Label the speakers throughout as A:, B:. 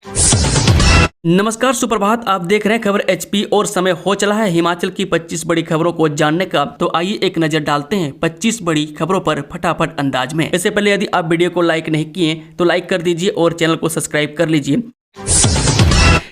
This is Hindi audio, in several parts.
A: नमस्कार, सुप्रभात। आप देख रहे हैं खबर एचपी और समय हो चला है हिमाचल की 25 बड़ी खबरों को जानने का। तो आइए एक नजर डालते हैं 25 बड़ी खबरों पर फटाफट अंदाज में। इससे पहले यदि आप वीडियो को लाइक नहीं किए तो लाइक कर दीजिए और चैनल को सब्सक्राइब कर लीजिए।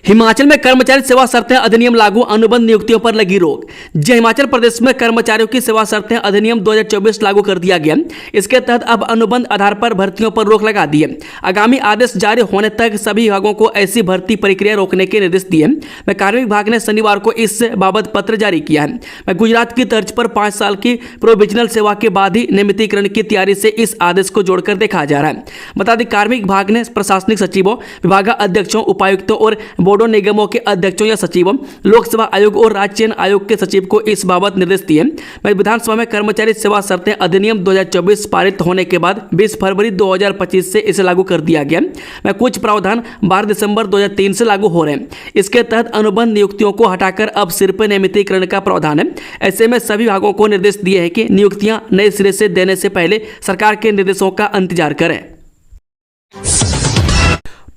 A: हिमाचल में कर्मचारी सेवा शर्तें अधिनियम लागू, अनुबंध नियुक्तियों पर लगी रोक। जी, हिमाचल प्रदेश में कर्मचारियों की सेवा शर्तें अधिनियम 2024 लागू कर दिया गया। इसके तहत अब अनुबंध आधार पर भर्तियों पर रोक लगा दी है। आगामी आदेश जारी होने तक सभी विभागों को ऐसी भर्ती प्रक्रिया रोकने के निर्देश दिए। मैं कार्मिक विभाग ने शनिवार को इस बाबत पत्र जारी किया है। मैं गुजरात की तर्ज पर 5 साल की प्रोविजनल सेवा के बाद ही नियमितीकरण की तैयारी से इस आदेश को जोड़कर देखा जा रहा है। बता दें, कार्मिक विभाग ने प्रशासनिक सचिवों, विभागाध्यक्षों, उपायुक्तों और बोर्डों निगमों के अध्यक्षों या सचिवों, लोक सेवा आयोग और राज्य चयन आयोग के सचिव को इस बाबत निर्देश दिए। विधानसभा में कर्मचारी सेवा शर्तें अधिनियम 2024 पारित होने के बाद 20 फरवरी 2025 से इसे लागू कर दिया गया। कुछ प्रावधान 12 दिसंबर 2003 से लागू हो रहे हैं। इसके तहत अनुबंध नियुक्तियों को हटाकर अब सिर्फ नियमितीकरण का प्रावधान है। ऐसे में सभी विभागों को निर्देश दिए हैं कि नियुक्तियां नए सिरे से देने से पहले सरकार के निर्देशों का इंतजार करें।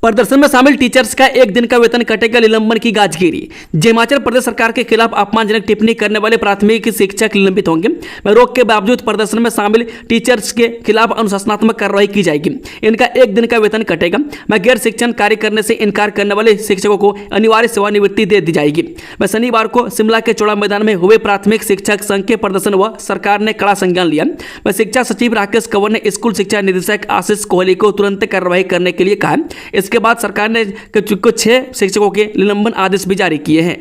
A: प्रदर्शन में शामिल टीचर्स का 1 दिन का वेतन कटेगा, निलंबन की गाजगिरी। हिमाचल प्रदेश सरकार के खिलाफ अपमानजनक टिप्पणी करने वाले प्राथमिक शिक्षक निलंबित होंगे। रोक के बावजूद प्रदर्शन में शामिल टीचर्स के खिलाफ अनुशासनात्मक कार्रवाई की जाएगी। इनका 1 दिन का वेतन कटेगा। गैर शिक्षण कार्य करने से इनकार करने वाले शिक्षकों को अनिवार्य सेवानिवृत्ति दे दी जाएगी। शनिवार को शिमला के चौड़ा मैदान में हुए प्राथमिक शिक्षक संघ के प्रदर्शन व सरकार ने कड़ा संज्ञान लिया। शिक्षा सचिव राकेश कंवर ने स्कूल शिक्षा निदेशक आशीष कोहली को तुरंत कार्रवाई करने के लिए कहा। इसके बाद सरकार ने कुछ 6 शिक्षकों के निलंबन आदेश भी जारी किए हैं।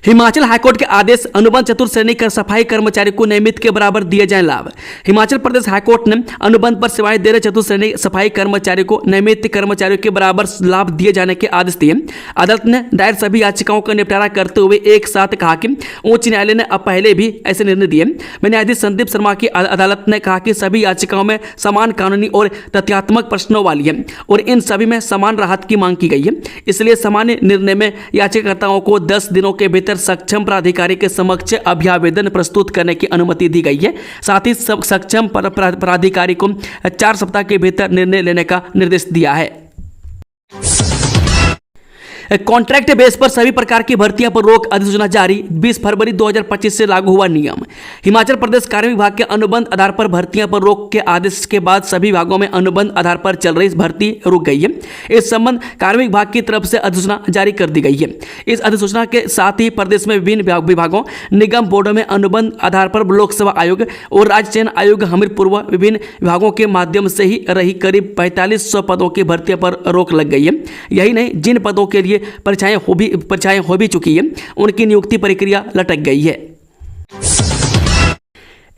A: हिमाचल हाईकोर्ट के आदेश, अनुबंध चतुर्थ श्रेणी कर सफाई कर्मचारी को नियमित के बराबर दिए जाए लाभ। हिमाचल प्रदेश हाईकोर्ट ने अनुबंध पर सेवाएं दे रहे चतुर्थ श्रेणी सफाई कर्मचारियों को नियमित कर्मचारियों के बराबर लाभ दिए जाने के आदेश दिए। अदालत ने दायर सभी याचिकाओं का निपटारा करते हुए एक साथ कहा कि उच्च न्यायालय ने अब पहले भी ऐसे निर्णय दिए। न्यायाधीश संदीप शर्मा की अदालत ने कहा कि सभी याचिकाओं में समान कानूनी और तथ्यात्मक प्रश्नों वाली है और इन सभी में समान राहत की मांग की गई है। इसलिए सामान्य निर्णय में याचिकाकर्ताओं को 10 दिनों के भीतर सक्षम प्राधिकारी के समक्ष अभ्यावेदन प्रस्तुत करने की अनुमति दी गई है। साथ ही सक्षम प्राधिकारी को 4 सप्ताह के भीतर निर्णय लेने का निर्देश दिया है। कॉन्ट्रैक्ट बेस पर सभी प्रकार की भर्तियों पर रोक, अधिसूचना जारी। 20 फरवरी 2025 से लागू हुआ नियम। हिमाचल प्रदेश कार्मिक विभाग के अनुबंध आधार पर भर्तियों पर रोक के आदेश के बाद सभी विभागों में अनुबंध आधार पर चल रही भर्ती रुक गई है। इस संबंध कार्मिक विभाग की तरफ से अधिसूचना जारी कर दी गई है। इस अधिसूचना के साथ ही प्रदेश में विभिन्न विभागों, निगम, बोर्डों में अनुबंध आधार पर लोक सेवा आयोग और राज्य चयन आयोग हमीरपुर व विभिन्न विभागों के माध्यम से ही रही करीब 4500 पदों की भर्तियों पर रोक लग गई है। यही नहीं, जिन पदों के लिए परीक्षाएं हो भी चुकी है, उनकी नियुक्ति प्रक्रिया लटक गई है।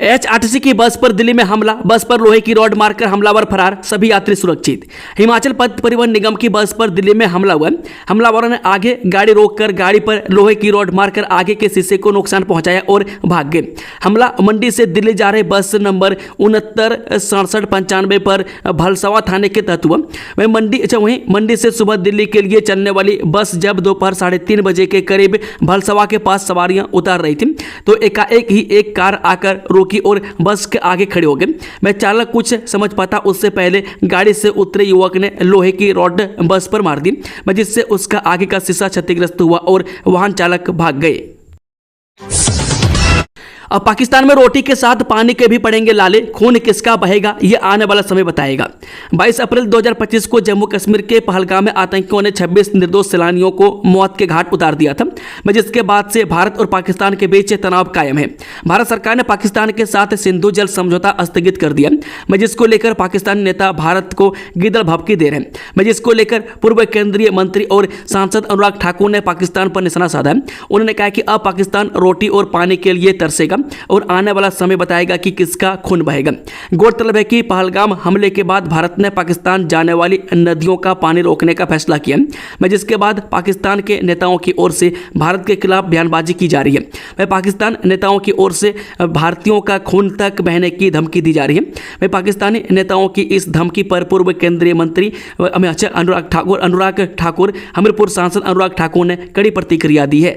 A: HRTC की बस पर दिल्ली में हमला, बस पर लोहे की रॉड मारकर हमलावर फरार, सभी यात्री सुरक्षित। हिमाचल पथ परिवहन निगम की बस पर दिल्ली में हमला हुआ। हमलावरों ने आगे गाड़ी रोककर गाड़ी पर लोहे की रॉड मारकर आगे के शीशे को नुकसान पहुंचाया और भाग गए। हमला मंडी से दिल्ली जा रहे बस नंबर 696795 पर भलसवा थाने के तहत हुआ। वहीं मंडी से सुबह दिल्ली के लिए चलने वाली बस जब दोपहर 3:30 बजे के करीब भलसवा के पास सवारियां उतार रही थी तो एकाएक ही एक कार आकर और बस के आगे खड़े हो गए। चालक कुछ समझ पाता उससे पहले गाड़ी से उतरे युवक ने लोहे की रॉड बस पर मार दी, जिससे उसका आगे का शीशा क्षतिग्रस्त हुआ और वाहन चालक भाग गए। अब पाकिस्तान में रोटी के साथ पानी के भी पड़ेंगे लाले, खून किसका बहेगा ये आने वाला समय बताएगा। 22 अप्रैल 2025 को जम्मू कश्मीर के पहलगाम में आतंकियों ने 26 निर्दोष सैलानियों को मौत के घाट उतार दिया था, जिसके बाद से भारत और पाकिस्तान के बीच तनाव कायम है। भारत सरकार ने पाकिस्तान के साथ सिंधु जल समझौता स्थगित कर दिया, जिसको लेकर पाकिस्तानी नेता भारत को गिदड़ भभकी दे रहे हैं। जिसको लेकर पूर्व केंद्रीय मंत्री और सांसद अनुराग ठाकुर ने पाकिस्तान पर निशाना साधा है। उन्होंने कहा कि अब पाकिस्तान रोटी और पानी के लिए तरसेगा और आने वाला समय बताएगा कि किसका खून बहेगा। गौरतलब है कि पहलगाम हमले के बाद भारत ने पाकिस्तान जाने वाली नदियों का पानी रोकने का फैसला किया, जिसके बाद पाकिस्तान के नेताओं की ओर से भारत के खिलाफ बयानबाजी की जा रही है। पाकिस्तान नेताओं की ओर से भारतीयों का खून तक बहने की धमकी दी जा रही है। पाकिस्तानी नेताओं की इस धमकी पर पूर्व केंद्रीय मंत्री अनुराग ठाकुर हमीरपुर सांसद अनुराग ठाकुर ने कड़ी प्रतिक्रिया दी है।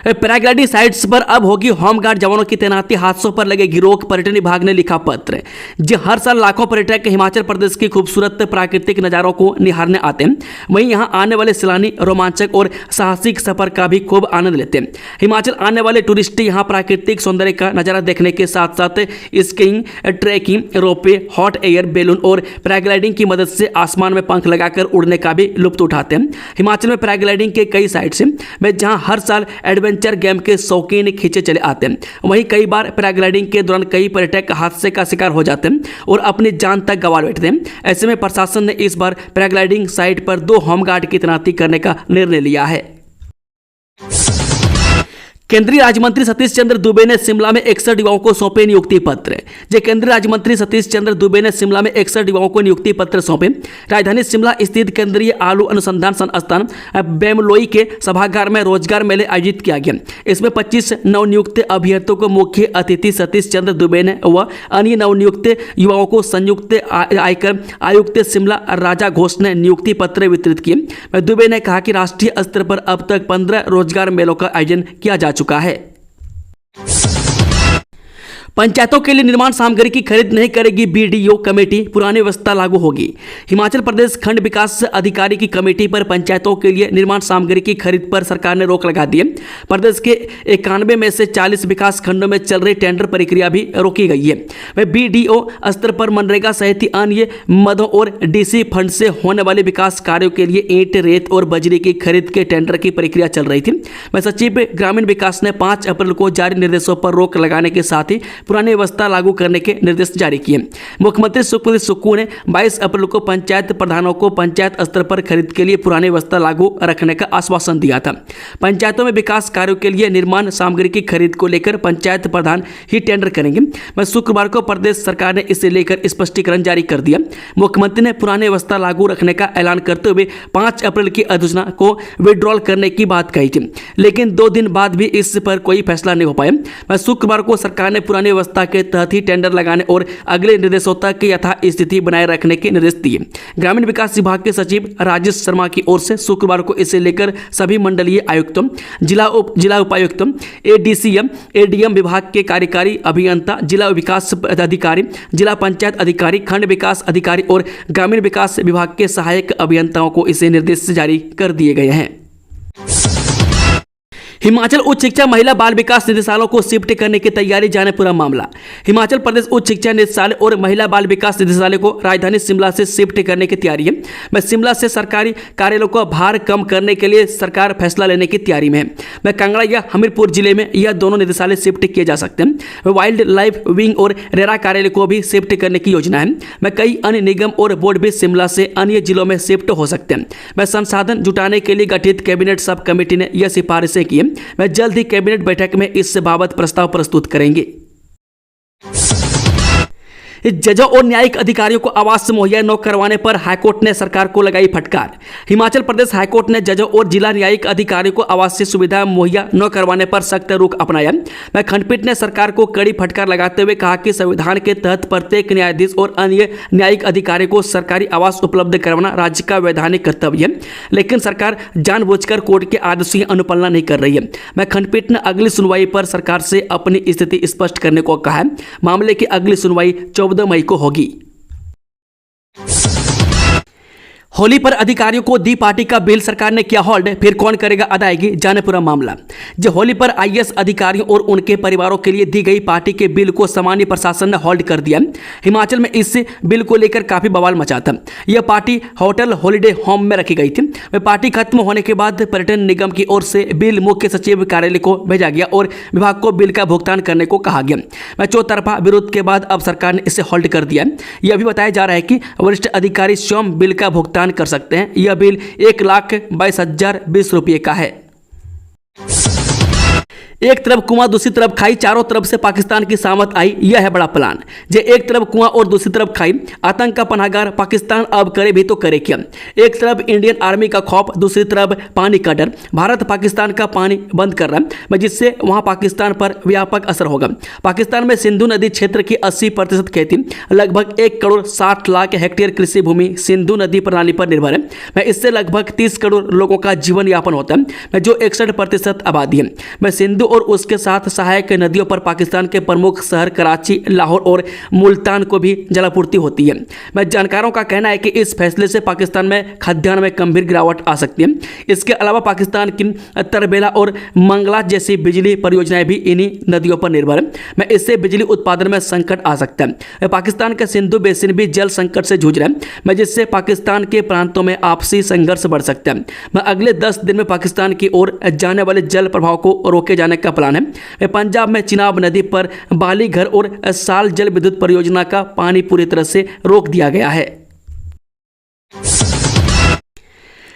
A: पैराग्लाइडिंग साइट्स पर अब होगी होमगार्ड जवानों की तैनाती, हादसों पर लगेगी रोक, पर्यटन विभाग ने लिखा पत्र। जी हर साल लाखों पर्यटक हिमाचल प्रदेश की खूबसूरत प्राकृतिक नज़ारों को निहारने आते हैं, वहीं यहां आने वाले सैलानी रोमांचक और साहसिक सफर का भी खूब आनंद लेते हैं। हिमाचल आने वाले टूरिस्ट यहां प्राकृतिक सौंदर्य का नज़ारा देखने के साथ साथ skiing, trekking, ropeway, hot air balloon और पैराग्लाइडिंग की मदद से आसमान में पंख लगाकर उड़ने का भी लुत्फ उठाते हैं। हिमाचल में पैराग्लाइडिंग के कई साइट्स हैं जहां हर साल एडवेंचर गेम के शौकीन खींचे चले आते हैं। वहीं कई बार पैराग्लाइडिंग के दौरान कई पर्यटक हादसे का शिकार हो जाते हैं और अपनी जान तक गंवा बैठते हैं। ऐसे में प्रशासन ने इस बार पैराग्लाइडिंग साइट पर 2 होमगार्ड की तैनाती करने का निर्णय लिया है। केंद्रीय राज्य मंत्री सतीश चंद्र दुबे ने शिमला में 61 युवाओं को सौंपे नियुक्ति पत्र। केंद्रीय राज्य मंत्री सतीश चंद्र दुबे ने शिमला में 61 युवाओं को नियुक्ति पत्र सौंपे। राजधानी शिमला स्थित केंद्रीय आलू अनुसंधान संस्थान बेमलोई के सभागार में रोजगार मेले आयोजित किया गया। इसमें 25 नवनियुक्त अभ्यर्थियों को मुख्य अतिथि सतीश चंद्र दुबे ने व अन्य नवनियुक्त युवाओं को संयुक्त आयकर आयुक्त शिमला राजा घोष ने नियुक्ति पत्र वितरित किए। दुबे ने कहा कि राष्ट्रीय स्तर पर अब तक 15 रोजगार मेलों का आयोजन किया जा चुका है। पंचायतों के लिए निर्माण सामग्री की खरीद नहीं करेगी बीडीओ कमेटी, पुरानी व्यवस्था लागू होगी। हिमाचल प्रदेश खंड विकास अधिकारी की कमेटी पर पंचायतों के लिए निर्माण सामग्री की खरीद पर सरकार ने रोक लगा दी है। प्रदेश के 91 में से 40 विकास खंडों में चल रही टेंडर प्रक्रिया भी रोकी गई है। वह बीडीओ स्तर पर मनरेगा सहित अन्य मदों और डीसी फंड से होने वाले विकास कार्यों के लिए ईंट, रेत और बजरी की खरीद के टेंडर की प्रक्रिया चल रही थी। वह सचिव ग्रामीण विकास ने 5 अप्रैल को जारी निर्देशों पर रोक लगाने के साथ ही पुरानी व्यवस्था लागू करने के निर्देश जारी किए। मुख्यमंत्री सुखबीर सुक्खू ने 22 अप्रैल को पंचायत प्रधानों को पंचायत स्तर पर खरीद के लिए पुरानी व्यवस्था लागू रखने का आश्वासन दिया था। पंचायतों में विकास कार्यों के लिए निर्माण सामग्री की खरीद को लेकर पंचायत प्रधान ही टेंडर करेंगे। वह शुक्रवार को प्रदेश सरकार ने इसे लेकर स्पष्टीकरण जारी कर दिया। मुख्यमंत्री ने पुरानी व्यवस्था लागू रखने का ऐलान करते हुए 5 अप्रैल की अधिसूचना को विड्रॉल करने की बात कही थी, लेकिन 2 दिन बाद भी इस पर कोई फैसला नहीं हो पाया। वह शुक्रवार को सरकार ने पुरानी व्यवस्था के तहत ही टेंडर लगाने और अगले निर्देशों तक यथास्थिति बनाए रखने के निर्देश दिए। ग्रामीण विकास विभाग के सचिव राजेश शर्मा की ओर से शुक्रवार को इसे लेकर सभी मंडलीय आयुक्तों, जिला उपायुक्तों, एडीसीएम, एडीएम विभाग के कार्यकारी अभियंता, जिला विकास अधिकारी, जिला पंचायत अधिकारी, खंड विकास अधिकारी और ग्रामीण विकास विभाग के सहायक अभियंताओं को इसे निर्देश जारी कर दिए गए हैं। हिमाचल उच्च शिक्षा महिला बाल विकास निदेशालयों को शिफ्ट करने की तैयारी, जाने पूरा मामला। हिमाचल प्रदेश उच्च शिक्षा निदेशालय और महिला बाल विकास निदेशालय को राजधानी शिमला से शिफ्ट करने की तैयारी है। मैं शिमला से सरकारी कार्यालयों का भार कम करने के लिए सरकार फैसला लेने की तैयारी में है। मैं कांगड़ा या हमीरपुर जिले में यह दोनों निदेशालय शिफ्ट किए जा सकते हैं। वाइल्ड लाइफ विंग और रेरा कार्यालय को भी शिफ्ट करने की योजना है। मैं कई अन्य निगम और बोर्ड भी शिमला से अन्य जिलों में शिफ्ट हो सकते हैं। मैं संसाधन जुटाने के लिए गठित कैबिनेट सब कमेटी ने यह सिफारिशें की। वह जल्द ही कैबिनेट बैठक में इस बाबत प्रस्ताव प्रस्तुत करेंगे। जजों और न्यायिक अधिकारियों को आवास मुहैया न करवाने पर हाईकोर्ट ने सरकार को लगाई फटकार। हिमाचल प्रदेश हाईकोर्ट ने जजों और जिला न्यायिक अधिकारियों को आवासीय सुविधा मुहैया न करवाने पर सख्त रुख अपनाया। वह खंडपीठ ने सरकार को कड़ी फटकार लगाते हुए कहा कि संविधान के तहत प्रत्येक न्यायाधीश और अन्य न्यायिक अधिकारी को सरकारी आवास उपलब्ध करवाना राज्य का वैधानिक कर्तव्य है, लेकिन सरकार जानबूझकर कोर्ट के आदेशों की अनुपालना नहीं कर रही है। वह खंडपीठ ने अगली सुनवाई पर सरकार से अपनी स्थिति स्पष्ट करने को कहा है। मामले की अगली सुनवाई 14 मई को होगी। होली पर अधिकारियों को दी पार्टी का बिल, सरकार ने किया होल्ड, फिर कौन करेगा अदायगी, जाने पूरा मामला। जो होली पर आईएएस अधिकारियों और उनके परिवारों के लिए दी गई पार्टी के बिल को सामान्य प्रशासन ने होल्ड कर दिया। हिमाचल में इस बिल को लेकर काफी बवाल मचा था। यह पार्टी होटल हॉलिडे होम में रखी गई थी। वह पार्टी खत्म होने के बाद पर्यटन निगम की ओर से बिल मुख्य सचिव कार्यालय को भेजा गया और विभाग को बिल का भुगतान करने को कहा गया। वह चौतरफा विरोध के बाद अब सरकार ने इसे होल्ड कर दिया। यह भी बताया जा रहा है कि वरिष्ठ अधिकारी स्वयं बिल का भुगतान कर सकते हैं। यह बिल 1,22,020 रुपये का है। एक तरफ कुआं दूसरी तरफ खाई, चारों तरफ से पाकिस्तान की सामत आई, यह है बड़ा प्लान। जे एक तरफ कुआं और दूसरी तरफ खाई, आतंक का पनाहगार पाकिस्तान अब करे भी तो करे क्या। एक तरफ इंडियन आर्मी का खौफ, दूसरी तरफ पानी का डर। भारत पाकिस्तान का पानी बंद कर रहा है, जिससे वहां पाकिस्तान पर व्यापक असर होगा। पाकिस्तान में सिंधु नदी क्षेत्र की 80% खेती, लगभग 1 करोड़ 60 लाख हेक्टेयर कृषि भूमि सिंधु नदी प्रणाली पर निर्भर है। इससे लगभग 30 करोड़ लोगों का जीवन यापन होता है, जो 61% आबादी है। सिंधु और उसके साथ सहायक नदियों पर पाकिस्तान के प्रमुख शहर कराची, लाहौर और मुल्तान को भी जलापूर्ति होती है। जानकारों का कहना है कि इस फैसले से पाकिस्तान में खाद्यान्न में गंभीर गिरावट आ सकती है। इसके अलावा पाकिस्तान की तरबेला और मंगला जैसी बिजली परियोजनाएं भी इन्हीं नदियों पर निर्भर है। इससे बिजली उत्पादन में संकट आ सकता है। पाकिस्तान का सिंधु बेसिन भी जल संकट से जूझ रहा है, जिससे पाकिस्तान के प्रांतों में आपसी संघर्ष बढ़ सकता है। अगले 10 दिन में पाकिस्तान की ओर जाने वाले जल प्रवाह को रोके जाने का प्लान है। पंजाब में चिनाब नदी पर बाली घर और साल जल विद्युत परियोजना का पानी पूरी तरह से रोक दिया गया है।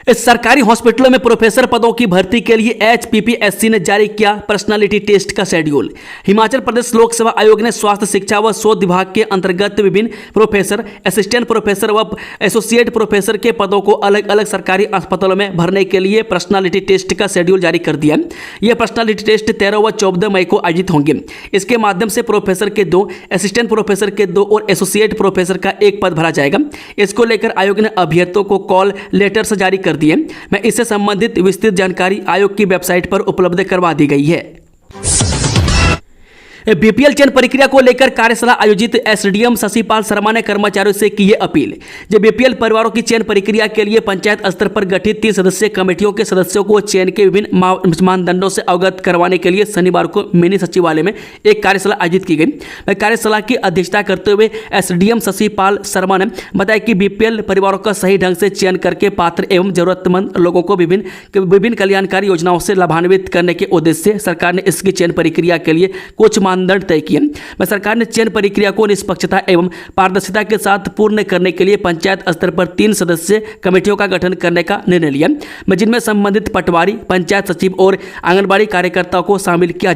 A: इस सरकारी हॉस्पिटलों में प्रोफेसर पदों की भर्ती के लिए HPPSC ने जारी किया पर्सनालिटी टेस्ट का शेड्यूल। हिमाचल प्रदेश लोक सेवा आयोग ने स्वास्थ्य शिक्षा व शोध विभाग के अंतर्गत विभिन्न प्रोफेसर, असिस्टेंट प्रोफेसर व एसोसिएट प्रोफेसर के पदों को अलग अलग सरकारी अस्पतालों में भरने के लिए पर्सनालिटी टेस्ट का शेड्यूल जारी कर दिया। यह पर्सनालिटी टेस्ट 13 व 14 मई को आयोजित होंगे। इसके माध्यम से प्रोफेसर के 2, असिस्टेंट प्रोफेसर के 2 और एसोसिएट प्रोफेसर का 1 पद भरा जाएगा। इसको लेकर आयोग ने अभ्यर्थियों को कॉल लेटर्स जारी कर दिए। मैं इससे संबंधित विस्तृत जानकारी आयोग की वेबसाइट पर उपलब्ध करवा दी गई है। बीपीएल चयन प्रक्रिया को लेकर कार्यशाला आयोजित एसडीएम शशिपाल शर्मा ने कर्मचारियों से की ये अपील। जब बीपीएल परिवारों की चयन प्रक्रिया के लिए पंचायत स्तर पर गठित 3 सदस्यीय कमेटियों के सदस्यों को चयन के विभिन्न मानदंडों से अवगत करवाने के लिए शनिवार को मिनी सचिवालय में एक कार्यशाला आयोजित की गई। कार्यशाला की अध्यक्षता करते हुए एसडीएम शशिपाल शर्मा ने बताया कि बीपीएल परिवारों का सही ढंग से चयन करके पात्र एवं जरूरतमंद लोगों को विभिन्न कल्याणकारी योजनाओं से लाभान्वित करने के उद्देश्य से सरकार ने इसकी चयन प्रक्रिया के लिए कुछ मानदंड तय किए। सरकार ने चयन प्रक्रिया को निष्पक्षता एवं पारदर्शिता के साथ पूर्ण करने के लिए पंचायत स्तर पर 3 सदस्यीय कमेटियों का गठन करने का निर्णय लिया, जिनमें संबंधित पटवारी, पंचायत सचिव और आंगनबाड़ी कार्यकर्ताओं को शामिल किया।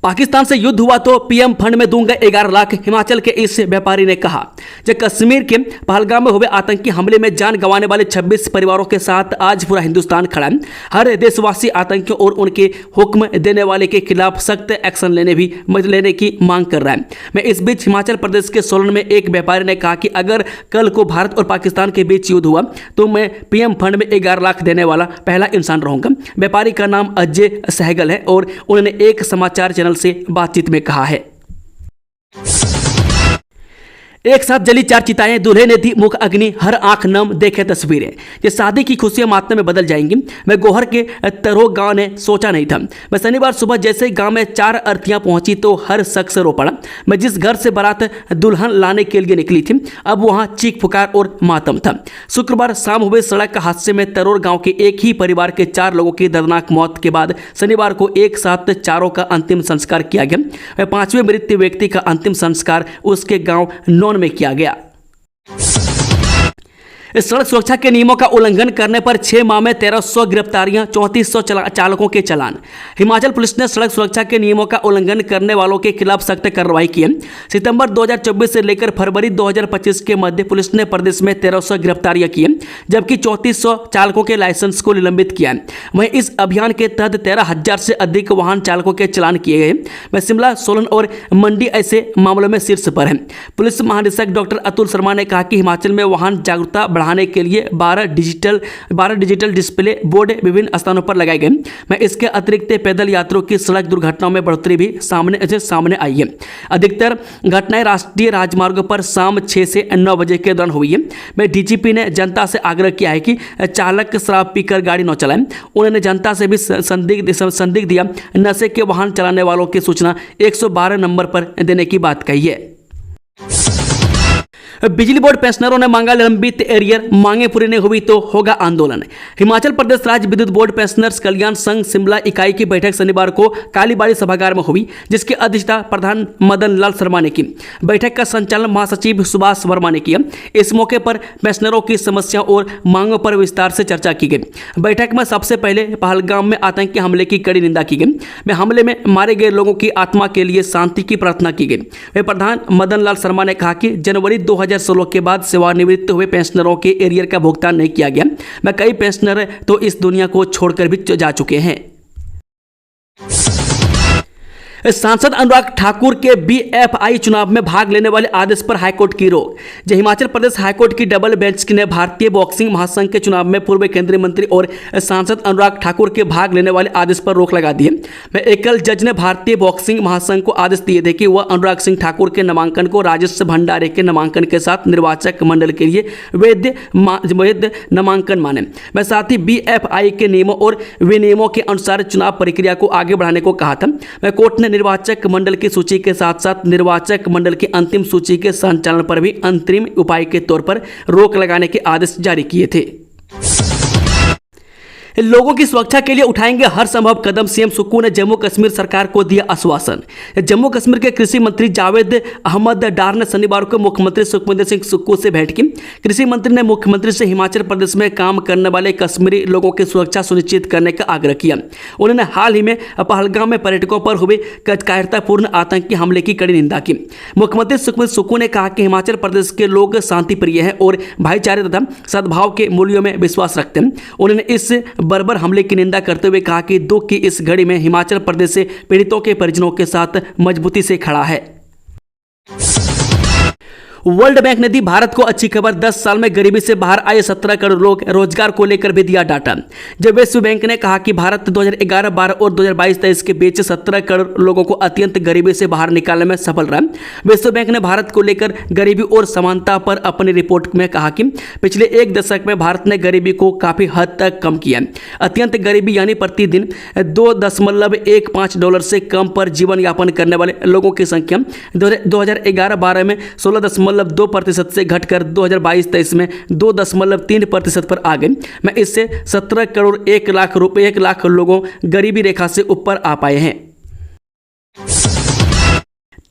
A: पाकिस्तान से युद्ध हुआ तो पीएम फंड में दूंगा 11 लाख, हिमाचल के इस व्यापारी ने कहा। जब कश्मीर के पहलगाम में हुए आतंकी हमले में जान गंवाने वाले 26 परिवारों के साथ आज पूरा हिंदुस्तान खड़ा है। हर देशवासी आतंकियों और उनके हुक्म देने वाले के खिलाफ सख्त एक्शन लेने की मांग कर रहा है। मैं इस बीच हिमाचल प्रदेश के सोलन में एक व्यापारी ने कहा कि अगर कल को भारत और पाकिस्तान के बीच युद्ध हुआ तो मैं पीएम फंड में 11 लाख देने वाला पहला इंसान रहूंगा। व्यापारी का नाम अजय सहगल है और उन्होंने एक समाचार चैनल से बातचीत में कहा है। एक साथ जली 4 चिताएं, दूल्हे ने दी मुख अग्नि, हर आंख नम, देखे तस्वीरें। ये शादी की खुशियां मातम में बदल जाएंगी। मैं गोहर के तरो गांव ने सोचा नहीं था। मैं शनिवार सुबह जैसे गांव में 4 अर्थियां पहुंची तो हर शख्स रो पड़ा। मैं जिस घर से बारात दुल्हन लाने के लिए निकली थी अब वहां चीख पुकार और मातम था। शुक्रवार शाम हुए सड़क हादसे में तरोर गांव के एक ही परिवार के 4 लोगों की दर्दनाक मौत के बाद शनिवार को एक साथ चारों का अंतिम संस्कार किया गया। 5वें मृत व्यक्ति का अंतिम संस्कार उसके गांव नौन में किया गया। सड़क सुरक्षा के नियमों का उल्लंघन करने पर 6 माह में 1300 गिरफ्तारियां, 3400 चालकों के चालान। हिमाचल पुलिस ने सड़क सुरक्षा के नियमों का उल्लंघन करने वालों के खिलाफ सख्त कार्रवाई की है। सितंबर 2024 से लेकर फरवरी 2025 के मध्य पुलिस ने प्रदेश में 1300 गिरफ्तारियां की हैं, जबकि 3400 चालकों के लाइसेंस को निलंबित किया है। वहीं इस अभियान के तहत 13,000 से अधिक वाहन चालकों के चालान किए गए। वह शिमला, सोलन और मंडी ऐसे मामलों में शीर्ष पर है। पुलिस महानिदेशक डॉक्टर अतुल शर्मा ने कहा कि हिमाचल में वाहन जागरूकता बढ़ाने के लिए 12 डिजिटल डिस्प्ले बोर्ड विभिन्न स्थानों पर लगाए गए। मैं इसके अतिरिक्त पैदल यात्रियों की सड़क दुर्घटनाओं में बढ़ोतरी भी सामने आई है। अधिकतर घटनाएं राष्ट्रीय राजमार्गों पर शाम 6 से 9 बजे के दौरान हुई है। मैं डीजीपी ने जनता से आग्रह किया है कि चालक शराब पीकर गाड़ी न चलाएं। उन्होंने जनता से भी संदिग्ध दिया नशे के वाहन चलाने वालों की सूचना 112 नंबर पर देने की बात कही है। बिजली बोर्ड पेंशनरों ने मांगा लंबित एरियर, मांगे पूरी नहीं हुई तो होगा आंदोलन। हिमाचल प्रदेश राज्य विद्युत बोर्ड पेंशनर्स कल्याण संघ शिमला इकाई की बैठक शनिवार को कालीबाड़ी सभागार में हुई, जिसकी अध्यक्षता प्रधान मदन लाल शर्मा ने की। बैठक का संचालन महासचिव सुभाष वर्मा ने किया। इस मौके पर पेंशनरों की समस्याओं और मांगों पर विस्तार से चर्चा की गई। बैठक में सबसे पहले पहलगाम में आतंकी हमले की कड़ी निंदा की गई। हमले में मारे गए लोगों की आत्मा के लिए शांति की प्रार्थना की गई। वे प्रधान मदन लाल शर्मा ने कहा कि जनवरी 2016 के बाद सेवानिवृत्त हुए पेंशनरों के एरियर का भुगतान नहीं किया गया। मैं कई पेंशनर तो इस दुनिया को छोड़कर भी जा चुके हैं। सांसद अनुराग ठाकुर के बीएफआई चुनाव में भाग लेने वाले आदेश पर हाईकोर्ट की रोक। जब हिमाचल प्रदेश हाईकोर्ट की डबल बेंच ने भारतीय बॉक्सिंग महासंघ के चुनाव में पूर्व केंद्रीय मंत्री और सांसद अनुराग ठाकुर के भाग लेने वाले आदेश पर रोक लगा दी है। मैं एकल जज ने भारतीय बॉक्सिंग महासंघ को आदेश दिए थे कि वह अनुराग सिंह ठाकुर के नामांकन को राजस्व भंडारे के नामांकन के साथ निर्वाचक मंडल के लिए वैध नामांकन माने। मैं साथ ही बीएफआई के नियमों और विनियमों के अनुसार चुनाव प्रक्रिया को आगे बढ़ाने को कहा था। मैं कोर्ट ने निर्वाचक मंडल की सूची के साथ साथ निर्वाचक मंडल की अंतिम सूची के संचालन पर भी अंतरिम उपाय के तौर पर रोक लगाने के आदेश जारी किए थे। लोगों की सुरक्षा के लिए उठाएंगे हर संभव कदम, सीएम सुक्कू ने जम्मू कश्मीर सरकार को दिया आश्वासन। जम्मू कश्मीर के कृषि मंत्री जावेद अहमद डार ने शनिवार को मुख्यमंत्री सुखविंदर सिंह सुक्कू से भेंट की। कृषि मंत्री ने मुख्यमंत्री से हिमाचल प्रदेश में काम करने वाले कश्मीरी लोगों की सुरक्षा सुनिश्चित करने का आग्रह किया। उन्होंने हाल ही में पहलगाम में पर्यटकों पर हुए कायरतापूर्ण आतंकी हमले की कड़ी निंदा की। मुख्यमंत्री सुखविंदर सुक्कू ने कहा कि हिमाचल प्रदेश के लोग शांति प्रिय हैं और भाईचारे तथा सद्भाव के मूल्यों में विश्वास रखते हैं। उन्होंने इस बर्बर हमले की निंदा करते हुए कहा कि दुख की इस घड़ी में हिमाचल प्रदेश से पीड़ितों के परिजनों के साथ मजबूती से खड़ा है। वर्ल्ड बैंक ने दी भारत को अच्छी खबर, 10 साल में गरीबी से बाहर आए 17 करोड़ लोग। रोजगार को लेकर भी दिया डाटा। जब विश्व बैंक ने कहा कि भारत 2011-12 और 2022-23 के बीच 17 करोड़ लोगों को अत्यंत गरीबी से बाहर निकालने में सफल रहा। विश्व बैंक ने भारत को लेकर गरीबी और समानता पर अपनी रिपोर्ट में कहा कि पिछले एक दशक में भारत ने गरीबी को काफी हद तक कम किया। अत्यंत गरीबी यानी प्रतिदिन $2.15 से कम पर जीवन यापन करने वाले लोगों की संख्या 2011-12 में 16.2% से घटकर 2022-23 में 2.3% पर आ गई। मैं इससे 17 करोड़ 1 लाख लोगों गरीबी रेखा से ऊपर आ पाए हैं।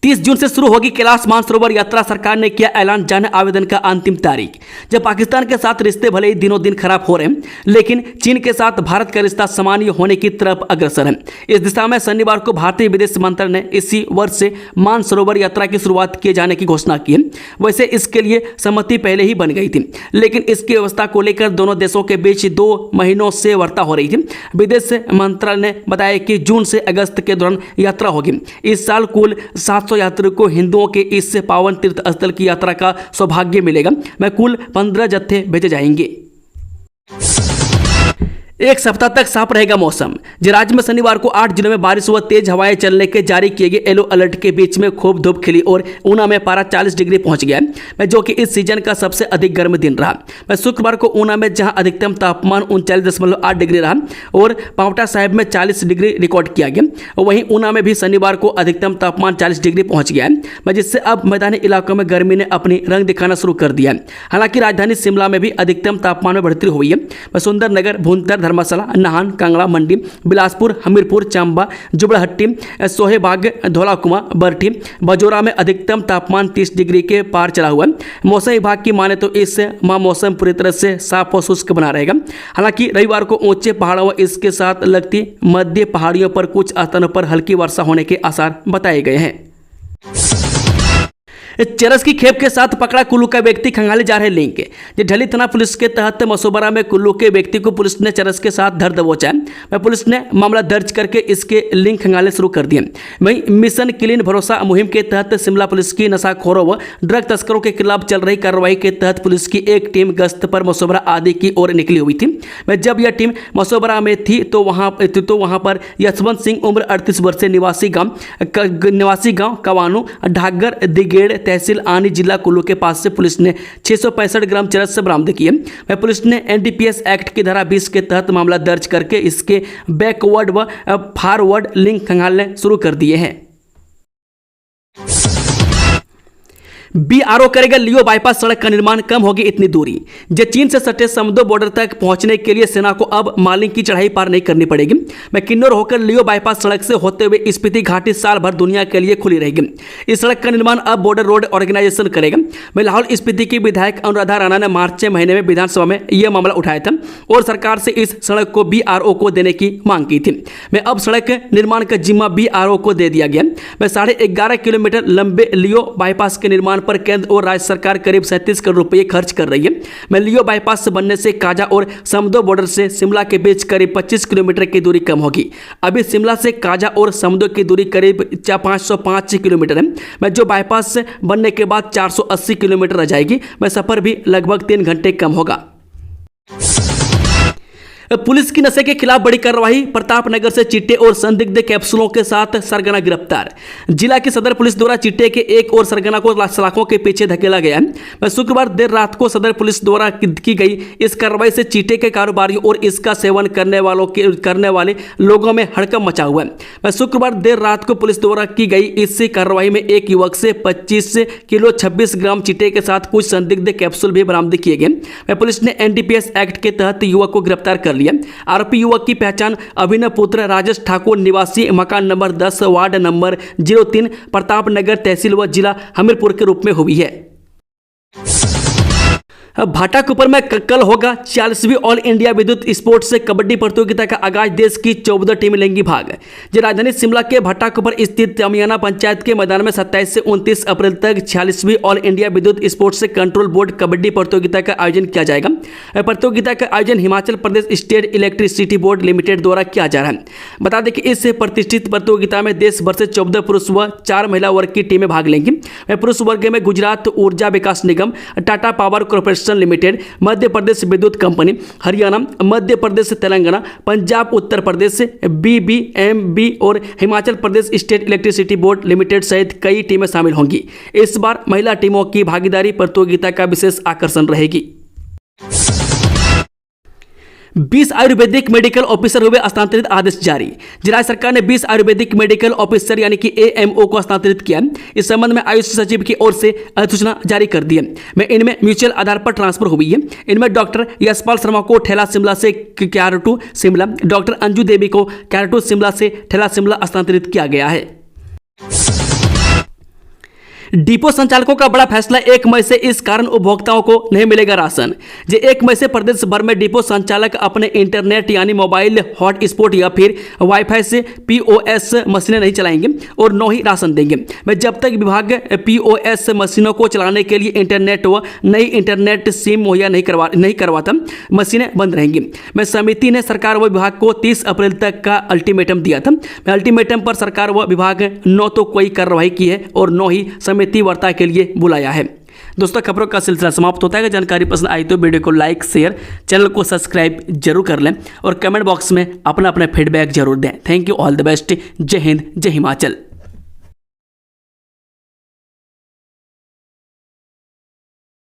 A: 30 जून से शुरू होगी कैलाश मानसरोवर यात्रा, सरकार ने किया ऐलान, जाने आवेदन का अंतिम तारीख। जब पाकिस्तान के साथ रिश्ते भले ही दिनों दिन खराब हो रहे हैं, लेकिन चीन के साथ भारत का रिश्ता सामान्य होने की तरफ अग्रसर है। इस दिशा में शनिवार को भारतीय विदेश मंत्रालय ने इसी वर्ष से मानसरोवर यात्रा की शुरुआत किए जाने की घोषणा की है। वैसे इसके लिए सहमति पहले ही बन गई थी, लेकिन इसकी व्यवस्था को लेकर दोनों देशों के बीच 2 महीनों से वार्ता हो रही थी। विदेश मंत्रालय ने बताया कि जून से अगस्त के दौरान यात्रा होगी। इस साल कुल 700 यात्रियों को हिंदुओं के इस पावन तीर्थ स्थल की यात्रा का सौभाग्य मिलेगा। मैं कुल 15 जत्थे भेजे जाएंगे। एक सप्ताह तक साफ रहेगा मौसम। राज्य में शनिवार को 8 जिलों में बारिश व तेज हवाएं चलने के जारी किए गए येलो अलर्ट के बीच में खूब धूप खिली और ऊना में पारा 40 डिग्री पहुंच गया है, जो कि इस सीजन का सबसे अधिक गर्म दिन रहा। मैं शुक्रवार को ऊना में जहां अधिकतम तापमान 39.8 डिग्री रहा और पावटा साहिब में 40 डिग्री रिकॉर्ड किया गया, वहीं ऊना में भी शनिवार को अधिकतम तापमान 40 डिग्री पहुंच गया है, जिससे अब मैदानी इलाकों में गर्मी ने अपनी रंग दिखाना शुरू कर दिया है। हालांकि राजधानी शिमला में भी अधिकतम तापमान में बढ़ोतरी हुई है। सुंदरनगर, भूंतर, धर्मशाला, नाहन, कांगड़ा, मंडी, बिलासपुर, हमीरपुर, चंबा, जुबड़हट्टी, सोहेबाग, धौलाकुआं, बरठी, बजोरा में अधिकतम तापमान 30 डिग्री के पार चला हुआ है। मौसम विभाग की माने तो इस माह मौसम पूरी तरह से साफ और शुष्क बना रहेगा। हालांकि रविवार को ऊंचे पहाड़ों व इसके साथ लगती मध्य पहाड़ियों पर कुछ स्थानों पर हल्की वर्षा होने के आसार बताए गए हैं। चरस की खेप के साथ पकड़ा कुल्लू का व्यक्ति, खंगाले जा रहे लिंक। ढली थाना पुलिस के तहत मसोबरा में कुल्लू के व्यक्ति को पुलिस ने चरस के साथ धर दबोचा है। पुलिस ने मामला दर्ज करके इसके लिंक खंगाले शुरू कर दिए। वहीं मिशन क्लीन भरोसा मुहिम के तहत शिमला पुलिस की नशाखोरों व ड्रग तस्करों के खिलाफ चल रही कार्रवाई के तहत पुलिस की एक टीम गश्त पर मसोबरा आदि की ओर निकली हुई थी। जब यह टीम मसोबरा में थी तो वहां पर यशवंत सिंह उम्र 38 वर्षीय निवासी गांव कवानू ढागर दिगेड़ तहसील आनी जिला कुल्लू के पास से पुलिस ने 665 ग्राम चरस से बरामद किए। पुलिस ने एनडीपीएस एक्ट की धारा 20 के तहत मामला दर्ज करके इसके बैकवर्ड व फॉरवर्ड लिंक खंगालने शुरू कर दिए हैं। बीआरओ करेगा लियो बाईपास सड़क का निर्माण, कम होगी इतनी दूरी। जो चीन से सटे समुद्र बॉर्डर तक पहुंचने के लिए सेना को अब मालिंग की चढ़ाई पार नहीं करनी पड़ेगी। मैं किन्नौर होकर लियो बाईपास सड़क से होते हुए स्पीति घाटी साल भर दुनिया के लिए खुली रहेगी। इस सड़क का निर्माण अब बॉर्डर रोड ऑर्गेनाइजेशन करेगा। मैं लाहौल स्पीति की विधायक अनुराधा राणा ने मार्च महीने में विधानसभा में यह मामला उठाया था और सरकार से इस सड़क को बीआरओ को देने की मांग की थी। मैं अब सड़क निर्माण का जिम्मा बीआरओ को दे दिया गया। मैं 11.5 किलोमीटर लंबे लियो बाईपास के निर्माण पर केंद्र और राज्य सरकार करीब 37 करोड़ रुपए खर्च कर रही है। मैं लियो बाईपास से बनने से काजा और समदो बॉर्डर से शिमला के बीच करीब 25 किलोमीटर की दूरी कम होगी। अभी शिमला से काजा और समदो की दूरी करीब 505 किलोमीटर है। मैं जो बाईपास से बनने के बाद 480 किलोमीटर रह जाएगी। मैं सफर भी लगभग 3 घंटे कम होगा। पुलिस की नशे के खिलाफ बड़ी कार्रवाई, प्रतापनगर से चिट्टे और संदिग्ध कैप्सूलों के साथ सरगना गिरफ्तार। जिला की सदर पुलिस द्वारा चिट्टे के एक और सरगना को सलाखों के पीछे धकेला गया है। शुक्रवार देर रात को सदर पुलिस द्वारा की गई इस कार्रवाई से चिट्टे के कारोबारियों और इसका सेवन करने वाले लोगों में हड़कंप मचा हुआ है। शुक्रवार देर रात को पुलिस द्वारा की गई इस कार्रवाई में एक युवक से 25 किलो 26 ग्राम चिट्टे के साथ कुछ संदिग्ध कैप्सूल भी बरामद किए गए। पुलिस ने एनडीपीएस एक्ट के तहत युवक को गिरफ्तार कर लिया। आरोपी युवक की पहचान अभिनव पुत्र राजेश ठाकुर निवासी मकान नंबर 10 वार्ड नंबर 03 प्रतापनगर तहसील व जिला हमीरपुर के रूप में हुई है। भाटाकुपर में कल होगा 40वीं ऑल इंडिया विद्युत स्पोर्ट्स से कबड्डी प्रतियोगिता का आगाज। देश की 14 टीमें लेंगी भाग। जो राजधानी शिमला के भाटाकुपर स्थित तमियाना पंचायत के मैदान में 27 से 29 अप्रैल तक 46वीं ऑल इंडिया विद्युत स्पोर्ट्स से कंट्रोल बोर्ड कबड्डी प्रतियोगिता का आयोजन किया जाएगा। प्रतियोगिता का आयोजन Himachal Pradesh state electricity board limited द्वारा किया जा रहा है। बता दें कि इस प्रतिष्ठित प्रतियोगिता में देश भर से 14 पुरुष व 4 महिला वर्ग की टीमें भाग लेंगी। पुरुष वर्ग में गुजरात ऊर्जा विकास निगम, Tata power corporation limited, Madhya Pradesh विद्युत कंपनी, हरियाणा, मध्य प्रदेश तेलंगाना, पंजाब उत्तर प्रदेश, बीबीएमबी और Himachal Pradesh state electricity board limited सहित कई टीमें शामिल होंगी। इस बार महिला टीमों की भागीदारी प्रतियोगिता का विशेष आकर्षण रहेगी। 20 आयुर्वेदिक मेडिकल ऑफिसर हुए स्थानांतरित, आदेश जारी। राज्य सरकार ने 20 आयुर्वेदिक मेडिकल ऑफिसर यानी कि एएमओ को स्थानांतरित किया। इस संबंध में आयुष सचिव की ओर से अधिसूचना जारी कर दी है। इनमें म्यूचुअल आधार पर ट्रांसफर हुई है। इनमें डॉक्टर यशपाल शर्मा को ठेला शिमला से क्यारटू शिमला, डॉक्टर अंजू देवी को क्यारटू शिमला से ठेला शिमला स्थानांतरित किया गया है। डिपो संचालकों का बड़ा फैसला, 1 मई से इस कारण उपभोक्ताओं को नहीं मिलेगा राशन। 1 मई से प्रदेश भर में डिपो संचालक अपने इंटरनेट यानी मोबाइल हॉटस्पॉट या फिर वाईफाई से पीओएस मशीनें नहीं चलाएंगे और न ही राशन देंगे। जब तक विभाग पीओएस मशीनों को चलाने के लिए इंटरनेट व नई इंटरनेट सिम मुहैया नहीं करवाता, मशीनें बंद रहेंगी। समिति ने सरकार व विभाग को 30 अप्रैल तक का अल्टीमेटम दिया था। अल्टीमेटम पर सरकार व विभाग न तो कोई कार्रवाई की है और न ही समिति वार्ता के लिए बुलाया है। दोस्तों, खबरों का सिलसिला समाप्त होता है। अगर जानकारी पसंद आई तो वीडियो को लाइक, शेयर, चैनल को सब्सक्राइब जरूर कर लें और कमेंट बॉक्स में अपना फीडबैक जरूर दें। Thank you, all the best. जय हिंद, जय हिमाचल।